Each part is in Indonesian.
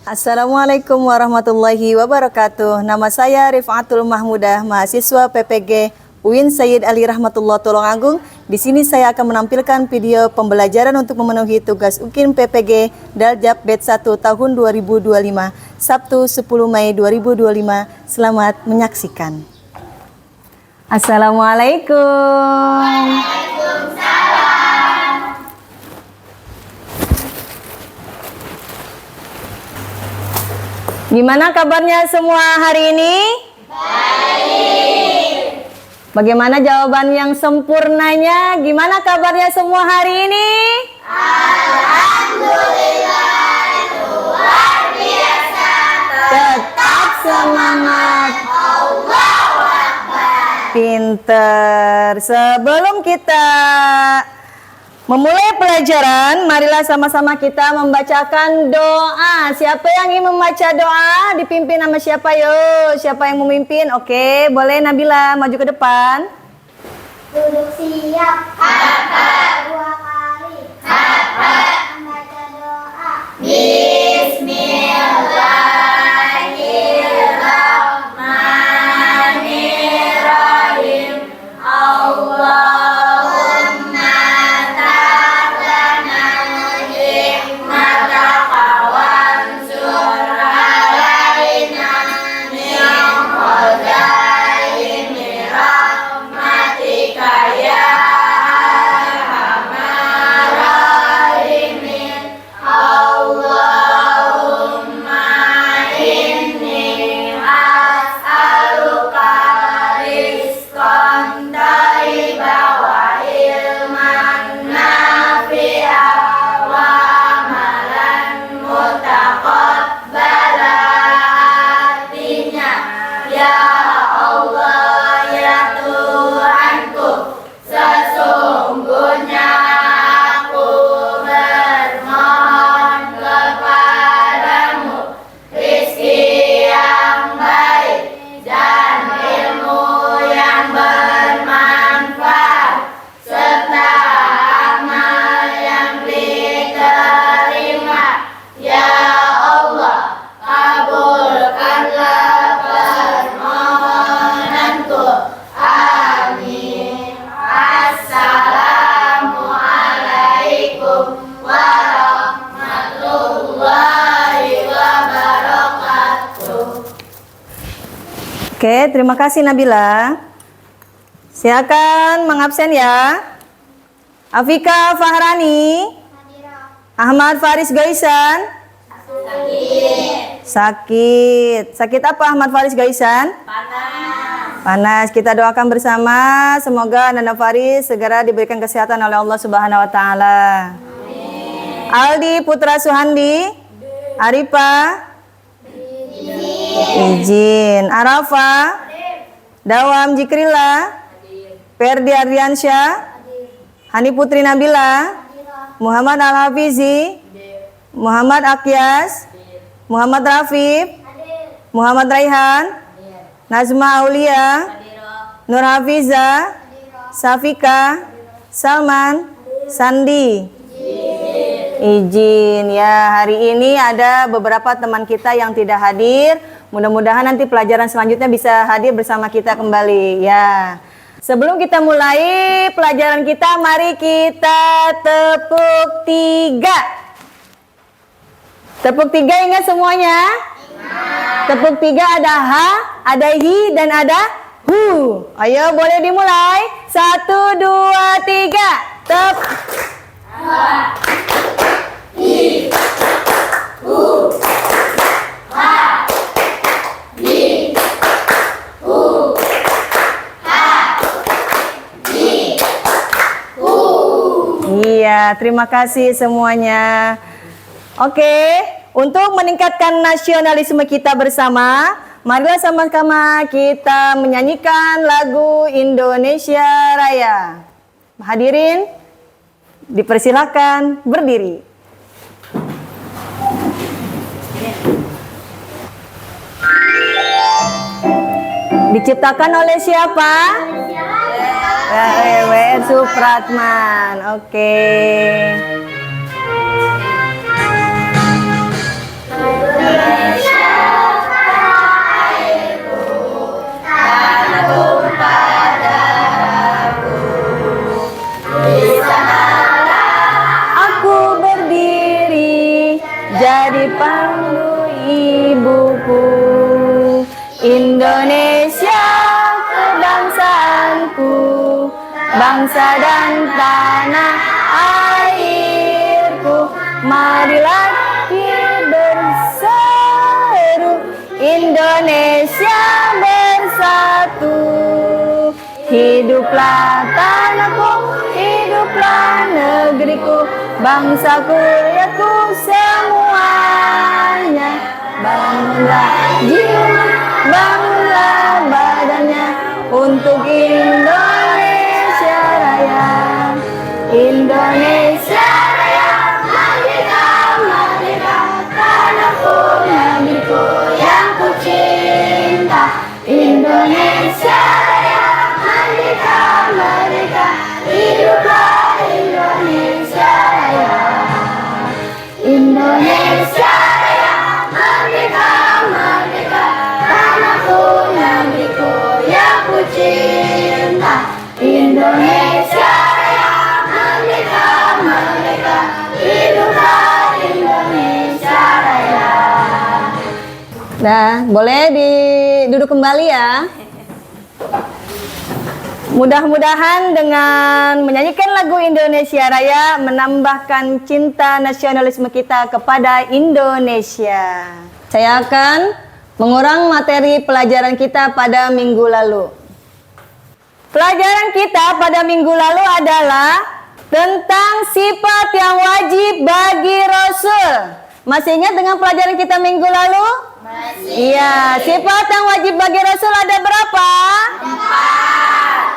Assalamualaikum warahmatullahi wabarakatuh. Nama saya Rifaatul Mahmudah, mahasiswa PPG UIN Sayyid Ali Rahmatullah Tulungagung. Di sini saya akan menampilkan video pembelajaran untuk memenuhi tugas UKIN PPG Daljab Batch 1 tahun 2025, Sabtu 10 Mei 2025. Selamat menyaksikan. Assalamualaikum. Gimana kabarnya semua hari ini? Baik. Bagaimana jawaban yang sempurnanya? Gimana kabarnya semua hari ini? Alhamdulillah, luar biasa. Tetap semangat. Allahu Akbar. Pinter. Sebelum kita memulai pelajaran, marilah sama-sama kita membacakan doa. Siapa yang ingin membaca doa? Dipimpin sama siapa? Yo, siapa yang memimpin? Oke, boleh Nabila maju ke depan. Duduk siap. Hafal. 2 kali. Hafal. Membaca doa. Bismillahirrahmanirrahim. Allah. Oke, terima kasih Nabila. Silakan mengabsen ya. Afika Fahrani. Ahmad Faris Gaisan. Sakit. Sakit apa Ahmad Faris Gaisan? Panas. Kita doakan bersama semoga Nanda Faris segera diberikan kesehatan oleh Allah Subhanahu wa taala. Aldi Putra Suhandi. Arifa izin. Arafa Dawam Jikrila. Ferdi Ardiansyah. Hani Putri Nabila. Muhammad Al-Hafizi. Muhammad Akyas. Muhammad Rafif. Muhammad Raihan. Nazma Aulia. Nur Hafiza. Safika. Salman. Sandi. Izin ya, hari ini ada beberapa teman kita yang tidak hadir. Mudah-mudahan nanti pelajaran selanjutnya bisa hadir bersama kita kembali ya. Sebelum kita mulai pelajaran kita, mari kita tepuk 3. Tepuk 3 ingat semuanya? Tepuk 3 ada ha, ada hi, dan ada hu. Ayo boleh dimulai. 1, 2, 3. Tep. Iya, terima kasih semuanya. Oke, untuk meningkatkan nasionalisme kita bersama, marilah sama-sama kita menyanyikan lagu Indonesia Raya. Hadirin, dipersilakan berdiri. Diciptakan oleh siapa? W.W. Supratman. Oke. jadi pandu ibuku. Indonesia kebangsaanku, bangsa dan tanah airku. Marilah kita berseru, Indonesia bersatu. Hiduplah tanahku, hiduplah negeriku, bangsaku, rakyatku semuanya. Bangunlah jiwa, bangunlah badannya untuk Indonesia Raya. Indonesia Raya, merdeka, merdeka, tanahku, negeriku yang ku cinta. Indonesia Raya, merdeka, merdeka, hiduplah Indonesia Raya. Indonesia Raya, merdeka, merdeka, tanahku, negeriku yang ku cinta. Indonesia Raya, merdeka, merdeka, hiduplah Indonesia Raya. Nah, boleh duduk kembali ya. Mudah-mudahan dengan menyanyikan lagu Indonesia Raya menambahkan cinta nasionalisme kita kepada Indonesia. Saya akan mengurang materi pelajaran kita pada minggu lalu. Pelajaran kita pada minggu lalu adalah tentang sifat yang wajib bagi Rasul. Masih ingat dengan pelajaran kita minggu lalu? Masih. Iya, sifat yang wajib bagi Rasul ada berapa? 4.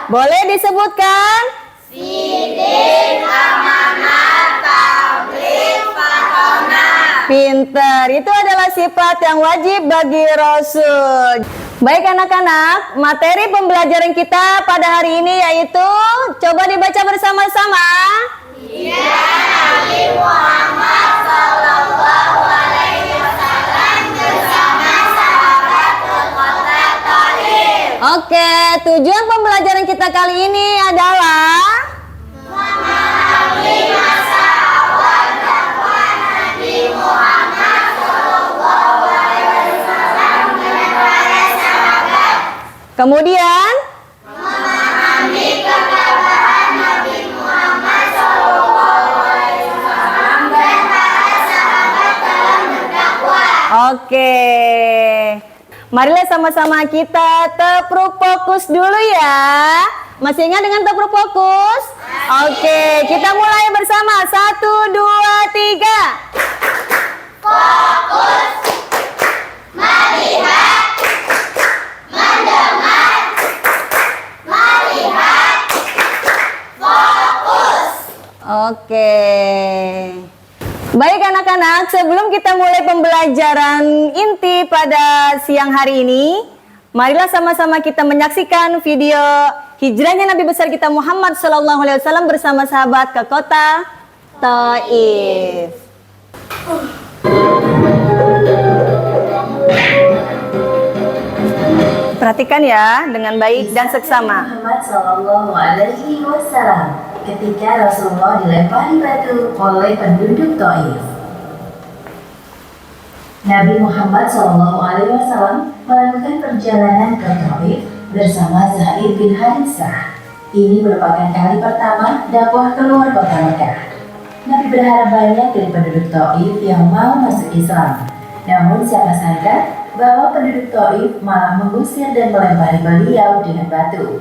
Boleh disebutkan? Sidik, amanah, tabligh, fatonah. Pinter, itu adalah sifat yang wajib bagi Rasul. Baik anak-anak, materi pembelajaran kita pada hari ini yaitu, coba dibaca bersama-sama. Iya, Nabi Muhammad Sallallahu Alaihi Wasallam bersama sahabatul kota Thaif. Oke, tujuan pembelajaran kita kali ini adalah memahami masa awal dakwah Nabi Muhammad Sallallahu Alaihi Wasallam dengan para sahabat. Kemudian memahami kegagalan Nabi Muhammad Sallallahu Alaihi Wasallam dan para sahabat dalam berdakwah. Oke. Marilah sama-sama kita tepruk fokus dulu ya. Masih ingat dengan tepruk fokus? Oke, kita mulai bersama. 1, 2, 3. Fokus. Melihat. Mendengar. Melihat. Fokus. Oke. Baik anak-anak, sebelum kita mulai pembelajaran inti pada siang hari ini, marilah sama-sama kita menyaksikan video hijrahnya Nabi besar kita Muhammad SAW bersama sahabat ke kota Thaif. Perhatikan ya dengan baik dan seksama. Muhammad Sallallahu Alaihi Wasallam ketika Rasulullah dilempari batu oleh penduduk Thaif. Nabi Muhammad Sallallahu Alaihi Wasallam melakukan perjalanan ke Thaif bersama Zaid bin Haritsah. Ini merupakan kali pertama dakwah keluar kota Mekah. Nabi berharap banyak dari penduduk Thaif yang mau masuk Islam. Namun siapa sangka bahwa penduduk Thaif malah mengusir dan melempari beliau dengan batu.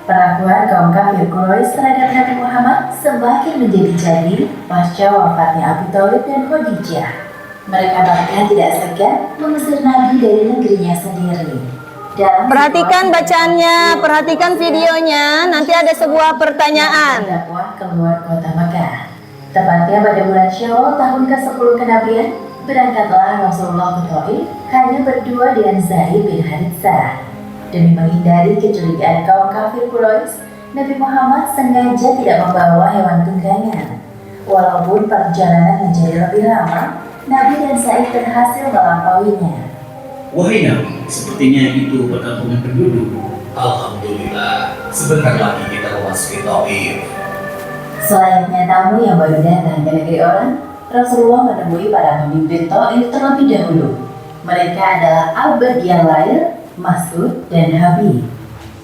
Perlakuan kaum kafir Quraisy terhadap Nabi Muhammad semakin menjadi-jadi pasca wafatnya Abu Thalib dan Khadijah. Mereka bahkan tidak segan mengusir Nabi dari negerinya sendiri. Perhatikan bacaannya, perhatikan videonya, nanti ada sebuah pertanyaan. Dakwah keluar kota Mekah. Tepatnya pada bulan Syawal tahun ke-10 kenabian, berangkatlah Rasulullah ke Thaif hanya berdua dengan Zaid bin Haritsah. Demi menghindari kecurigaan kaum kafir Quraisy, Nabi Muhammad sengaja tidak membawa hewan tunggangan. Walaupun perjalanan menjadi lebih lama, Nabi dan Zaid berhasil melampauinya. Wahai Nabi, sepertinya itu perkampungan penduduk. Alhamdulillah, sebentar lagi kita memasuki Thaif. Selayaknya tamu yang baru datang ke negeri orang, Rasulullah menemui para pemimpin Taif terlebih dahulu. Mereka adalah Abu Yalail, Mas'ud, dan Habib.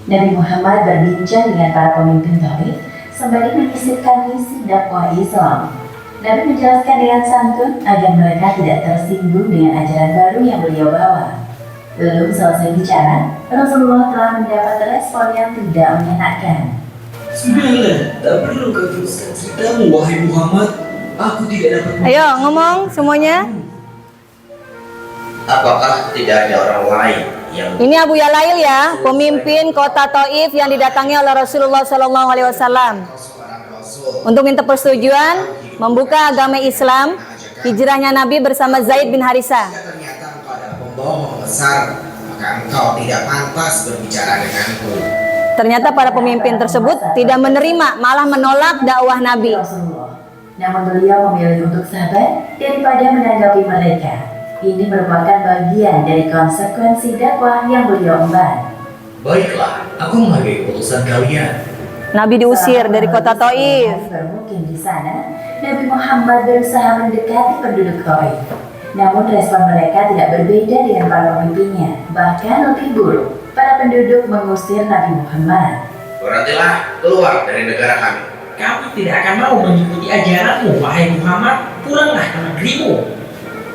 Nabi Muhammad berbincang dengan para pemimpin Taif sembari menyisipkan misi dakwah Islam. Nabi menjelaskan dengan santun agar mereka tidak tersinggung dengan ajaran baru yang beliau bawa. Belum selesai bicara, Rasulullah telah mendapat respon yang tidak menyenangkan. Sudahlah, tak perlu kau teruskan ceritamu, wahai Muhammad. Aku tidak dapat. Ayo ngomong semuanya. Apakah tidak ada orang lain yang Ini Abu Yalail ya, pemimpin kota Taif yang didatangi oleh Rasulullah SAW seorang rasul untuk minta persetujuan membuka agama Islam, hijrahnya Nabi bersama Zaid bin Harisah. jika ternyata engkau adalah pembohong besar, maka engkau tidak pantas berbicara denganku. Ternyata para pemimpin tersebut tidak menerima, malah menolak dakwah Nabi. Rasulullah. Namun beliau memilih untuk sabar daripada menanggapi mereka. Ini merupakan bagian dari konsekuensi dakwah yang beliau emban. Baiklah, aku menghargai keputusan kalian. Nabi diusir dari kota Taif. Bermukim di sana, Nabi Muhammad berusaha mendekati penduduk Taif. Namun respon mereka tidak berbeda dengan para pemimpinnya, bahkan lebih buruk. Para penduduk mengusir Nabi Muhammad. Berhentilah keluar dari negara kami. Kami tidak akan mau mengikuti ajaranmu, wahai Muhammad. Pulanglah ke negerimu.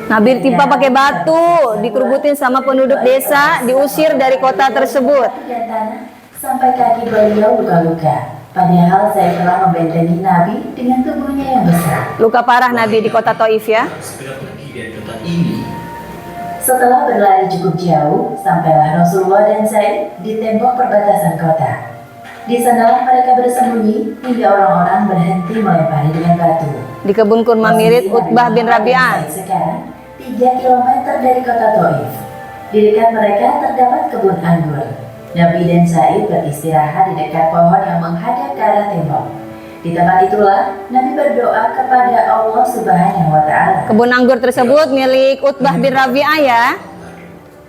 Nabi ditimpa pakai batu, dikerubutin sama penduduk desa, diusir dari kota tersebut. Dan tanah sampai kaki beliau luka-luka. Padahal saya telah membentengi Nabi dengan tubuhnya yang besar. Luka parah Nabi di kota Taif ya. Segera pergi dari tempat ini. Setelah berlari cukup jauh, sampailah Rasulullah dan Zaid di tembok perbatasan kota. Di sanalah mereka bersembunyi hingga orang-orang berhenti melempari dengan batu. Di kebun kurma mirip Utbah bin Rabi'ah. Sekarang 3 km dari kota Taif. Di dekat mereka terdapat kebun anggur. Nabi dan Zaid beristirahat di dekat pohon yang menghadap ke arah tembok. Di tempat itulah Nabi berdoa kepada Allah Subhanahu wa Ta'ala. Kebun anggur tersebut milik Utbah bin Rabi'ah ya.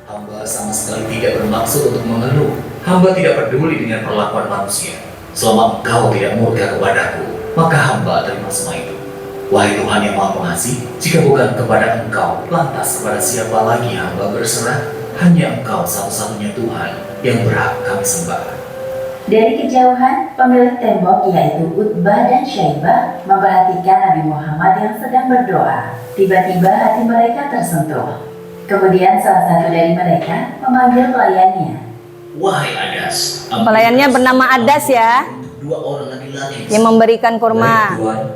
Hamba sama sekali tidak bermaksud untuk mengeluh. Hamba tidak peduli dengan perlakuan manusia. Selama engkau tidak murka kepadaku, maka hamba terima semua itu. Wahai Tuhan yang Maha Pengasih, jika bukan kepada Engkau, lantas kepada siapa lagi hamba berserah? Hanya Engkau satu-satunya Tuhan yang berhak kami sembah. Dari kejauhan, pemilik tembok yaitu Utbah dan Syaibah memperhatikan Nabi Muhammad yang sedang berdoa. Tiba-tiba hati mereka tersentuh. Kemudian salah satu dari mereka memanggil pelayannya. Wahai Adas, Pelayannya bernama Adas ya, dua orang laki-laki yang memberikan kurma, Tuhan,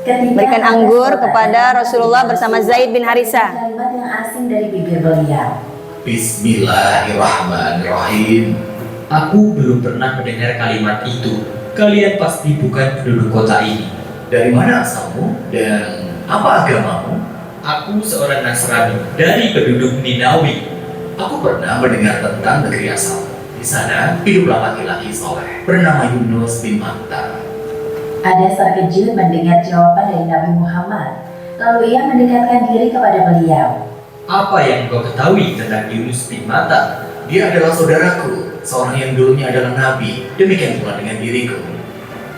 Ketika berikan Anas anggur berkata, kepada Rasulullah bersama Zaid bin Harisah. Kalimat yang asing dari bibir beliau. Bismillahirrahmanirrahim. Aku belum pernah mendengar kalimat itu. Kalian pasti bukan penduduk kota ini. Dari mana asalmu dan apa agamamu? Aku seorang Nasrani dari penduduk Ninawi. Aku pernah mendengar tentang negeri asal. Di sana hiduplah laki-laki soleh bernama Yunus bin Matta. Adas terkejut mendengar jawaban dari Nabi Muhammad. Lalu ia mendekatkan diri kepada beliau. Apa yang kau ketahui tentang Yunus bin Matta? Dia adalah saudaraku, seorang yang dulunya adalah nabi. Demikian pula dengan diriku.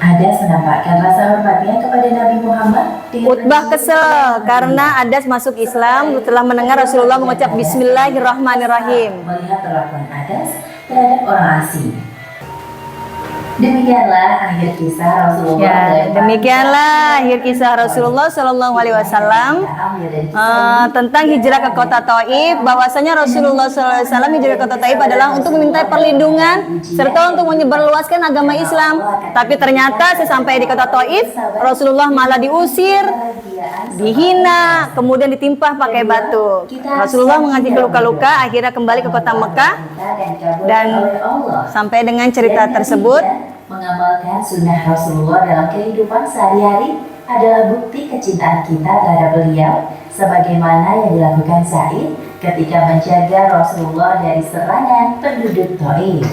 Adas menampakkan rasa hormatnya kepada Nabi Muhammad. Utbah kesel karena Adas masuk Islam setelah mendengar Rasulullah mengucap Bismillahirrahmanirrahim. Melihat perlakuan Adas terhadap orang asing. Demikianlah akhir kisah Rasulullah. Ya, demikianlah akhir kisah Rasulullah Shallallahu Alaihi Wasallam tentang hijrah ke kota Taif. Bahwasanya Rasulullah Shallallahu Alaihi Wasallam hijrah ke kota Taif adalah untuk meminta perlindungan serta untuk menyebarluaskan agama Islam. Tapi ternyata sesampai di kota Taif, Rasulullah malah diusir, dihina, kemudian ditimpa pakai batu. Rasulullah mengalami luka-luka, akhirnya kembali ke kota Mekah dan sampai dengan cerita tersebut. Mengamalkan sunnah Rasulullah dalam kehidupan sehari-hari adalah bukti kecintaan kita terhadap beliau, sebagaimana yang dilakukan Zaid ketika menjaga Rasulullah dari serangan penduduk Taif.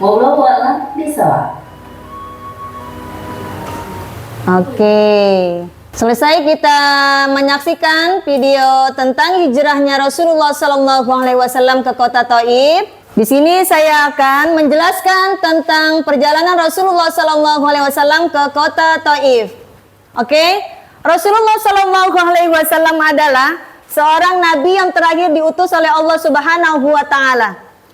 Wallahu a'lam bishawab. Oke, selesai kita menyaksikan video tentang hijrahnya Rasulullah Shallallahu Alaihi Wasallam ke kota Taif. Di sini saya akan menjelaskan tentang perjalanan Rasulullah Shallallahu Alaihi Wasallam ke kota Taif. Oke, Rasulullah Shallallahu Alaihi Wasallam adalah seorang nabi yang terakhir diutus oleh Allah Subhanahu Wa Taala,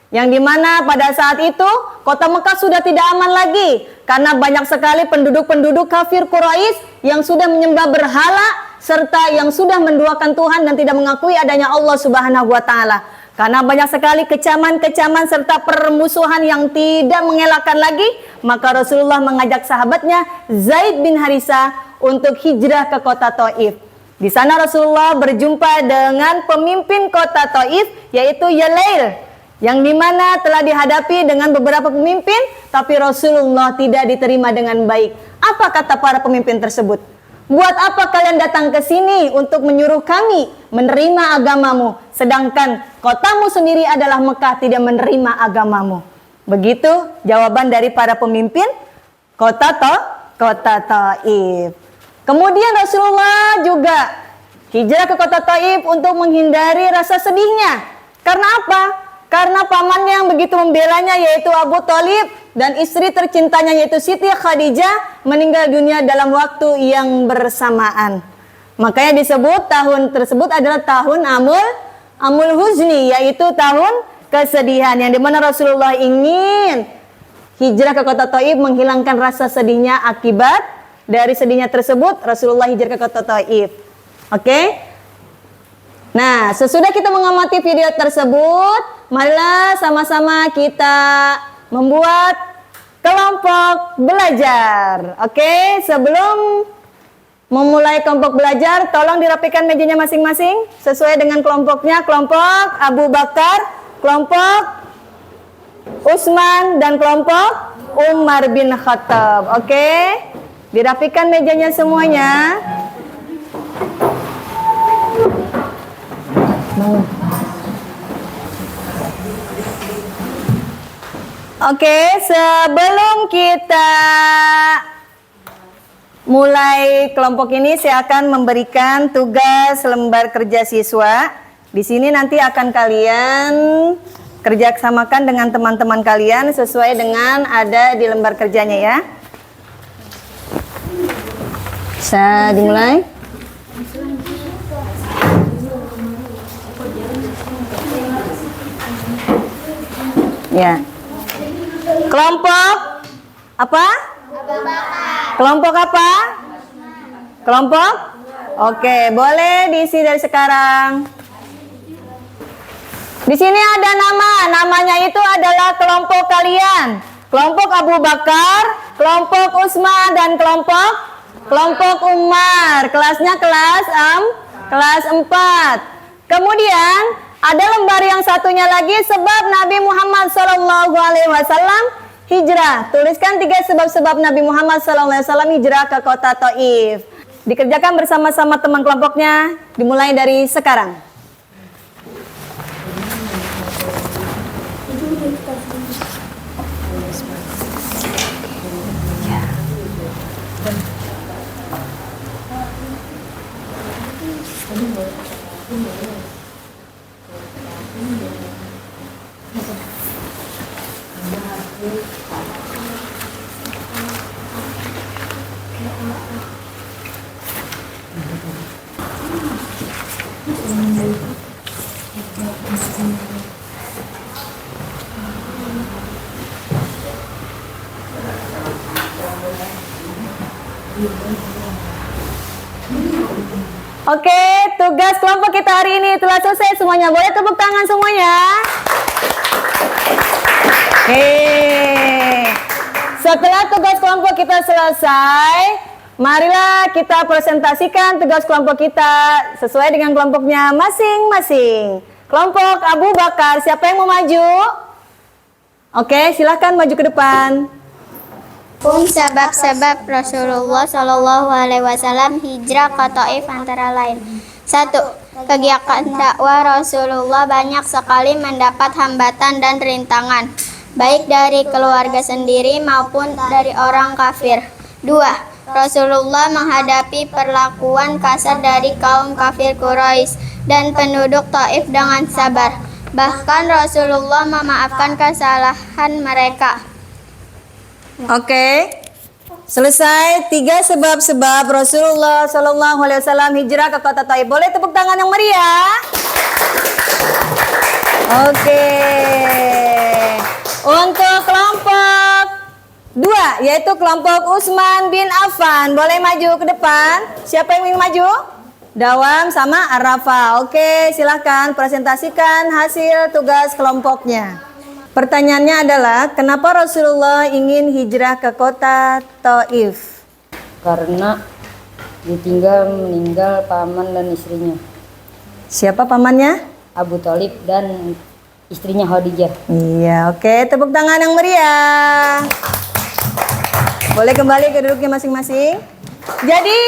yang dimana pada saat itu kota Mekah sudah tidak aman lagi karena banyak sekali penduduk-penduduk kafir Quraisy yang sudah menyembah berhala serta yang sudah menduakan Tuhan dan tidak mengakui adanya Allah Subhanahu Wa Taala. Karena banyak sekali kecaman-kecaman serta permusuhan yang tidak mengelakkan lagi, maka Rasulullah mengajak sahabatnya Zaid bin Harisah untuk hijrah ke kota Taif. Di sana Rasulullah berjumpa dengan pemimpin kota Taif, yaitu Yalail, yang dimana telah dihadapi dengan beberapa pemimpin, tapi Rasulullah tidak diterima dengan baik. Apa kata para pemimpin tersebut? Buat apa kalian datang ke sini untuk menyuruh kami menerima agamamu, sedangkan kotamu sendiri adalah Mekah tidak menerima agamamu? Begitu jawaban dari para pemimpin kota Taif. Kemudian Rasulullah juga hijrah ke kota Taif untuk menghindari rasa sedihnya. Karena apa? Karena pamannya yang begitu membelanya yaitu Abu Thalib dan istri tercintanya yaitu Siti Khadijah meninggal dunia dalam waktu yang bersamaan. Makanya disebut tahun tersebut adalah tahun Amul Huzni, yaitu tahun kesedihan, yang dimana Rasulullah ingin hijrah ke kota Taif menghilangkan rasa sedihnya. Akibat dari sedihnya tersebut Rasulullah hijrah ke kota Taif. Oke? Nah, sesudah kita mengamati video tersebut, marilah sama-sama kita membuat kelompok belajar. Oke, sebelum memulai kelompok belajar, tolong dirapikan mejanya masing-masing sesuai dengan kelompoknya. Kelompok Abu Bakar, kelompok Utsman, dan kelompok Umar bin Khattab. Oke, dirapikan mejanya semuanya. Oke, sebelum kita mulai kelompok ini, saya akan memberikan tugas lembar kerja siswa. Di sini nanti akan kalian kerjasamakan dengan teman-teman kalian sesuai dengan ada di lembar kerjanya ya. Bisa dimulai? Ya. Kelompok apa? Kelompok apa? Kelompok? Oke, boleh diisi dari sekarang. Di sini ada namanya itu adalah kelompok kalian. Kelompok Abu Bakar, kelompok Utsman, dan kelompok Umar. Kelasnya kelas 4. Kemudian ada lembar yang satunya lagi, sebab Nabi Muhammad SAW hijrah. Tuliskan 3 sebab-sebab Nabi Muhammad SAW hijrah ke kota Taif. Dikerjakan bersama-sama teman kelompoknya, dimulai dari sekarang. Oke, tugas kelompok kita hari ini telah selesai semuanya. Boleh tepuk tangan semuanya? Oke. Setelah tugas kelompok kita selesai, marilah kita presentasikan tugas kelompok kita sesuai dengan kelompoknya masing-masing. Kelompok Abu Bakar, siapa yang mau maju? Oke, silahkan maju ke depan. Sebab-sebab Rasulullah Shallallahu Alaihi Wasallam hijrah ke Taif antara lain. 1. Kegiatan dakwah Rasulullah banyak sekali mendapat hambatan dan rintangan, baik dari keluarga sendiri maupun dari orang kafir. 2. Rasulullah menghadapi perlakuan kasar dari kaum kafir Quraisy dan penduduk Taif dengan sabar. Bahkan Rasulullah memaafkan kesalahan mereka. Oke. Selesai 3 sebab-sebab Rasulullah Shallallahu Alaihi Wasallam hijrah ke kota Taif. Boleh tepuk tangan yang meriah? Oke. Untuk kelompok 2, yaitu kelompok Utsman bin Affan. Boleh maju ke depan. Siapa yang ingin maju? Dawam sama Arafah. Oke, silahkan presentasikan hasil tugas kelompoknya. Pertanyaannya adalah, kenapa Rasulullah ingin hijrah ke kota Taif? Karena meninggal paman dan istrinya, Siapa pamannya? Abu Thalib dan istrinya Khadijah. Iya, oke. Tepuk tangan yang meriah. Boleh kembali ke duduknya masing-masing. Jadi,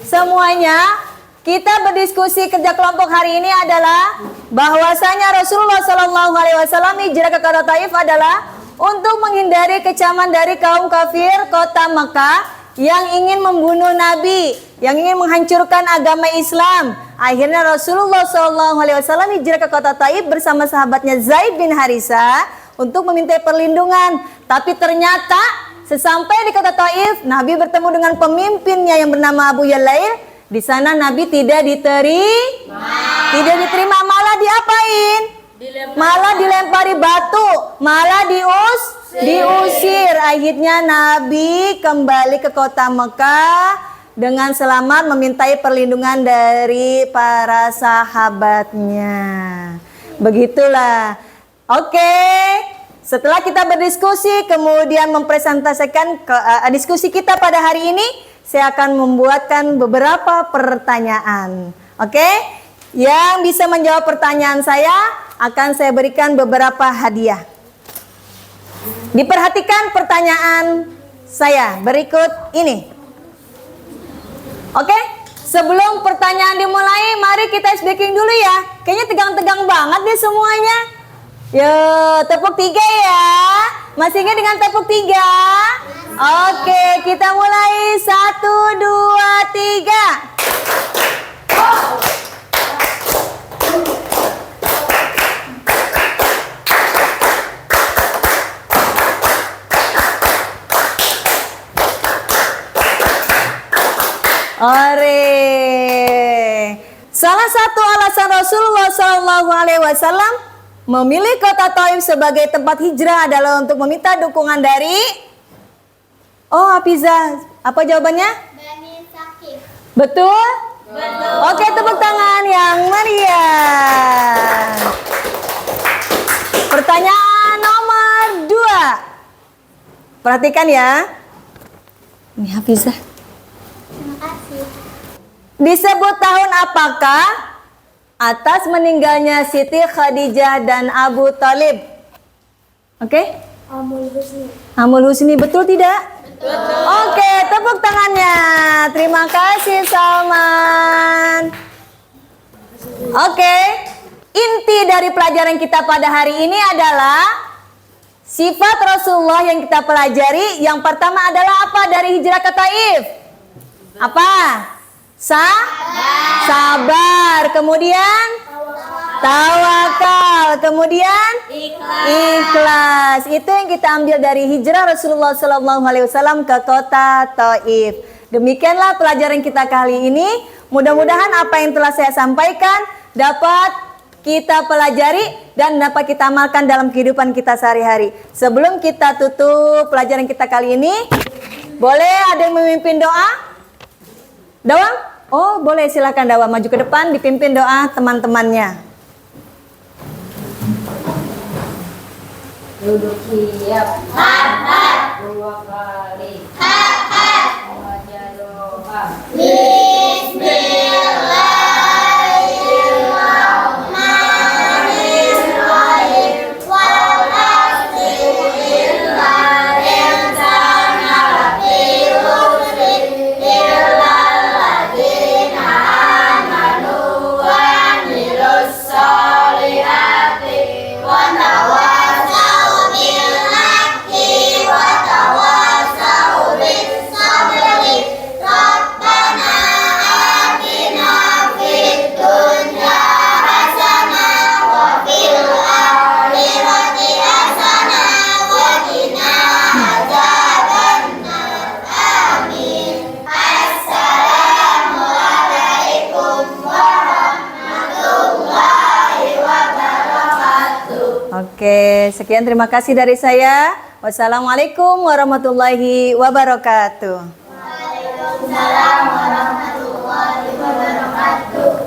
semuanya kita berdiskusi kerja kelompok hari ini adalah bahwasanya Rasulullah Shallallahu Alaihi Wasallam hijrah ke kota Taif adalah untuk menghindari kecaman dari kaum kafir kota Mekah yang ingin membunuh Nabi, yang ingin menghancurkan agama Islam. Akhirnya Rasulullah Shallallahu Alaihi Wasallam hijrah ke kota Taif bersama sahabatnya Zaid bin Harisah untuk meminta perlindungan. Tapi ternyata sesampai di kota Taif, Nabi bertemu dengan pemimpinnya yang bernama Abu Yalail. Di sana Nabi tidak diterima, malah diapain? Malah dilempari batu, malah diusir. Akhirnya Nabi kembali ke kota Mekah dengan selamat memintai perlindungan dari para sahabatnya. Begitulah. Oke. Setelah kita berdiskusi, kemudian mempresentasikan diskusi kita pada hari ini, saya akan membuatkan beberapa pertanyaan. Oke? Yang bisa menjawab pertanyaan saya, akan saya berikan beberapa hadiah. Diperhatikan pertanyaan saya berikut ini. Oke? Sebelum pertanyaan dimulai, mari kita speaking dulu ya. Kayaknya tegang-tegang banget deh semuanya. Yo, tepuk 3 ya. Masih ingat dengan tepuk 3? Oke, kita mulai. 1, 2, 3. Ore. Salah satu alasan Rasulullah Shallallahu Alaihi Wasallam memilih kota Taif sebagai tempat hijrah adalah untuk meminta dukungan dari Hafizah. Apa jawabannya? Bani Sakif. Betul? Betul. Oke, tepuk tangan yang meriah. Pertanyaan nomor 2. Perhatikan ya. Ini Hafizah. Terima kasih. Disebut tahun apakah atas meninggalnya Siti Khadijah dan Abu Thalib? Oke? Amul Husni. Amul Husni, betul tidak? Betul. Oke, tepuk tangannya. Terima kasih Salman. Oke, inti dari pelajaran kita pada hari ini adalah sifat Rasulullah yang kita pelajari. Yang pertama adalah apa dari hijrah ke Taif? Apa? Sabar. Kemudian tawakal. Kemudian ikhlas. Itu yang kita ambil dari hijrah Rasulullah SAW ke kota Taif. Demikianlah pelajaran kita kali ini. Mudah-mudahan apa yang telah saya sampaikan dapat kita pelajari dan dapat kita amalkan dalam kehidupan kita sehari-hari. Sebelum kita tutup pelajaran kita kali ini, boleh ada yang memimpin doa? Dawam? Oh, boleh, silakan Dawam maju ke depan dipimpin doa teman-temannya. Duduk siap. 2 kali. Baca doa. Oke, sekian terima kasih dari saya. Wassalamualaikum warahmatullahi wabarakatuh. Waalaikumsalam warahmatullahi wabarakatuh.